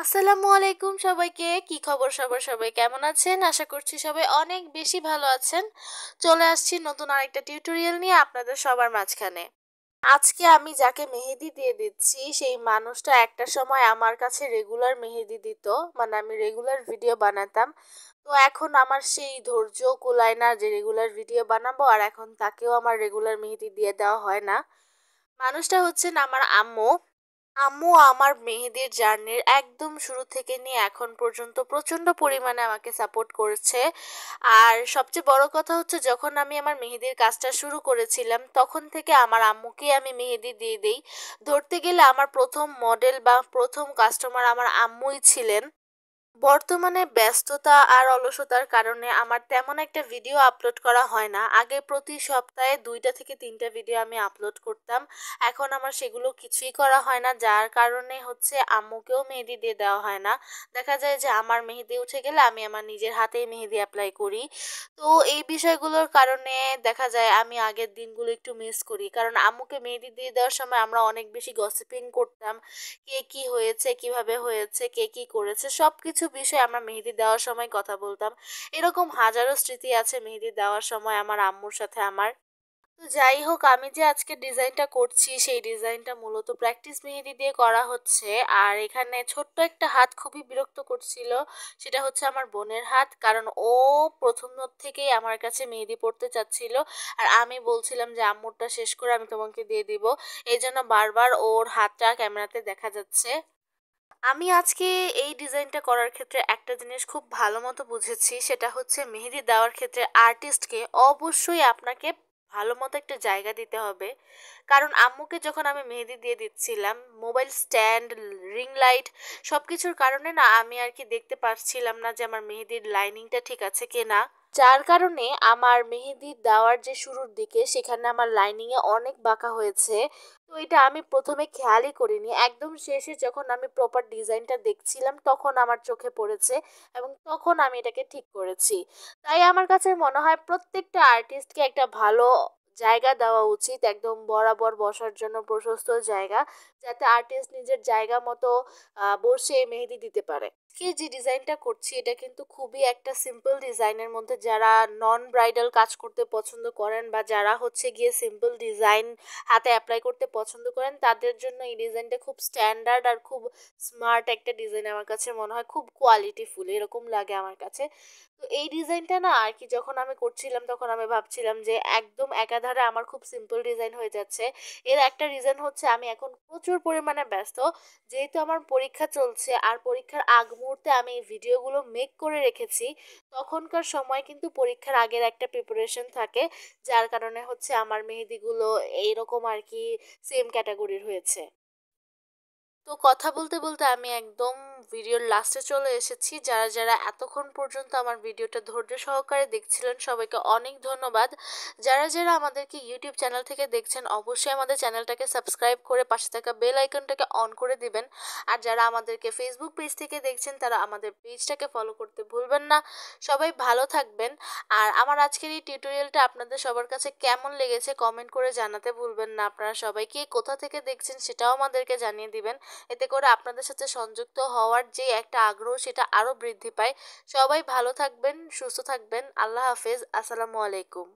আসসালামু আলাইকুম সবাইকে। কি খবর সবার? সবাই কেমন আছেন? আশা করছি সবাই অনেক বেশি ভালো আছেন। চলে আসছি নতুন আরেকটা টিউটোরিয়াল নিয়ে আপনাদের সবার মাঝখানে। আজকে আমি যাকে মেহেদি দিয়ে দিচ্ছি সেই মানুষটা একটা সময় আমার কাছে রেগুলার মেহেদি দিত। মানে আমি রেগুলার ভিডিও বানাতাম। তো এখন আমার সেই ধৈর্য কুলায় না যে রেগুলার ভিডিও বানাবো, আর এখন তাকেও আমার রেগুলার মেহেদি দিয়ে দেওয়া হয় না। মানুষটা হচ্ছেন আমার আম্মু। আম্মু আমার মেহেদির জার্নির একদম শুরু থেকে নিয়ে এখন পর্যন্ত প্রচণ্ড পরিমাণে আমাকে সাপোর্ট করেছে। আর সবচেয়ে বড় কথা হচ্ছে, যখন আমি আমার মেহেদির কাজটা শুরু করেছিলাম তখন থেকে আমার আম্মুকেই আমি মেহেদি দিয়ে দিই। ধরতে গেলে আমার প্রথম মডেল বা প্রথম কাস্টমার আমার আম্মুই ছিলেন। বর্তমানে ব্যস্ততা আর অলসতার কারণে আমার তেমন একটা ভিডিও আপলোড করা হয় না। আগে প্রতি সপ্তাহে ২টা থেকে ৩টা ভিডিও আমি আপলোড করতাম। এখন আমার সেগুলো কিছুই করা হয় না, যার কারণে হচ্ছে আম্মুকেও মেহেদি দিয়ে দেওয়া হয় না। দেখা যায় যে আমার মেহেদি উঠে গেলে আমি আমার নিজের হাতেই মেহেদি অ্যাপ্লাই করি। তো এই বিষয়গুলোর কারণে দেখা যায় আমি আগের দিনগুলো একটু মিস করি। কারণ আম্মুকে মেহেদি দিয়ে দেওয়ার সময় আমরা অনেক বেশি গসিপিং করতাম। কে কি হয়েছে, কিভাবে হয়েছে, কে কি করেছে, সবকিছু বিষয়ে আমরা মেহেদি দেওয়ার সময় কথা বলতাম। এরকম হাজারো স্মৃতি আছে মেহেদি দেওয়ার সময় আমার আম্মুর সাথে আমার। তো যাই হোক, আমি যে আজকে ডিজাইনটা করছি সেই ডিজাইনটা মূলত প্র্যাকটিস মেহেদি দিয়ে করা হচ্ছে। আর এখানে ছোট্ট একটা হাত খুবই বিরক্ত করছিল, সেটা হচ্ছে আমার বোনের হাত। কারণ ও প্রথম থেকেই আমার কাছে মেহেদি পড়তে চাচ্ছিল, আর আমি বলছিলাম যে আম্মুরটা শেষ করে আমি তোমাকে দিয়ে দিব। এই জন্য বারবার ওর হাতটা ক্যামেরাতে দেখা যাচ্ছে। আমি আজকে এই ডিজাইনটা করার ক্ষেত্রে একটা জিনিস খুব ভালো মতো বুঝেছি, সেটা হচ্ছে মেহেদি দেওয়ার ক্ষেত্রে আর্টিস্টকে অবশ্যই আপনাকে ভালো মতো একটা জায়গা দিতে হবে। কারণ আম্মুকে যখন আমি মেহেদি দিয়ে দিচ্ছিলাম, মোবাইল স্ট্যান্ড, রিং লাইট সব কিছুর কারণে না আমি আর কি দেখতে পারছিলাম না যে আমার মেহেদির লাইনিংটা ঠিক আছে কিনা। যার কারণে আমার মেহেদি দেওয়ার যে শুরুর দিকে সেখানে আমার লাইনিংয়ে অনেক বাঁকা হয়েছে। তো এটা আমি প্রথমে খেয়ালই করিনি, একদম শেষে যখন আমি প্রপার ডিজাইনটা দেখছিলাম তখন আমার চোখে পড়েছে, এবং তখন আমি এটাকে ঠিক করেছি। তাই আমার কাছে মনে হয় প্রত্যেকটা আর্টিস্টকে একটা ভালো জায়গা দেওয়া উচিত, একদম বরাবর বসার জন্য প্রশস্ত জায়গা, যাতে আর্টিস্ট নিজের জায়গা মতো বসে মেহেদি দিতে পারে। আজকে যে ডিজাইনটা করছি এটা কিন্তু খুবই একটা সিম্পল ডিজাইনের মধ্যে, যারা নন ব্রাইডাল কাজ করতে পছন্দ করেন বা যারা হচ্ছে গিয়ে সিম্পল ডিজাইন হাতে অ্যাপ্লাই করতে পছন্দ করেন তাদের জন্য এই ডিজাইনটা খুব স্ট্যান্ডার্ড আর খুব স্মার্ট একটা ডিজাইন। আমার কাছে মনে হয় খুব কোয়ালিটিফুল, এরকম লাগে আমার কাছে। তো এই ডিজাইনটা না আর কি যখন আমি করছিলাম তখন আমি ভাবছিলাম যে একদম একাধারে আমার খুব সিম্পল ডিজাইন হয়ে যাচ্ছে। এর একটা রিজন হচ্ছে আমি এখন প্রচুর পরিমাণে ব্যস্ত, যেহেতু আমার পরীক্ষা চলছে আর পরীক্ষার আগ মুহূর্তে আমি এই ভিডিওগুলো মেক করে রেখেছি। তখনকার সময় কিন্তু পরীক্ষার আগের একটা প্রিপারেশন থাকে, যার কারণে হচ্ছে আমার মেহেদিগুলো এইরকম আর কি সেম ক্যাটাগরির হয়েছে। তো কথা বলতে বলতে আমি একদম ভিডিওর লাস্টে চলে এসেছি। যারা যারা এতক্ষণ পর্যন্ত আমার ভিডিওটা ধৈর্য সহকারে দেখছিলেন সবাইকে অনেক ধন্যবাদ। যারা যারা আমাদেরকে ইউটিউব চ্যানেল থেকে দেখছেন অবশ্যই আমাদের চ্যানেলটাকে সাবস্ক্রাইব করে পাশে থাকা বেল আইকনটাকে অন করে দিবেন। আর যারা আমাদেরকে ফেসবুক পেজ থেকে দেখছেন তারা আমাদের পেজটাকে ফলো করতে ভুলবেন না। সবাই ভালো থাকবেন। আর আমার আজকের এই টিউটোরিয়ালটা আপনাদের সবার কাছে কেমন লেগেছে কমেন্ট করে জানাতে ভুলবেন না। আপনারা সবাই কে কোথা থেকে দেখছেন সেটাও আমাদেরকে জানিয়ে দিবেন। এতে করে আপনাদের সাথে সংযুক্ত হওয়ার যে একটা আগ্রহ সেটা আরও বৃদ্ধি পায়। সবাই ভালো থাকবেন, সুস্থ থাকবেন। আল্লাহ হাফেজ। আসসালামু আলাইকুম।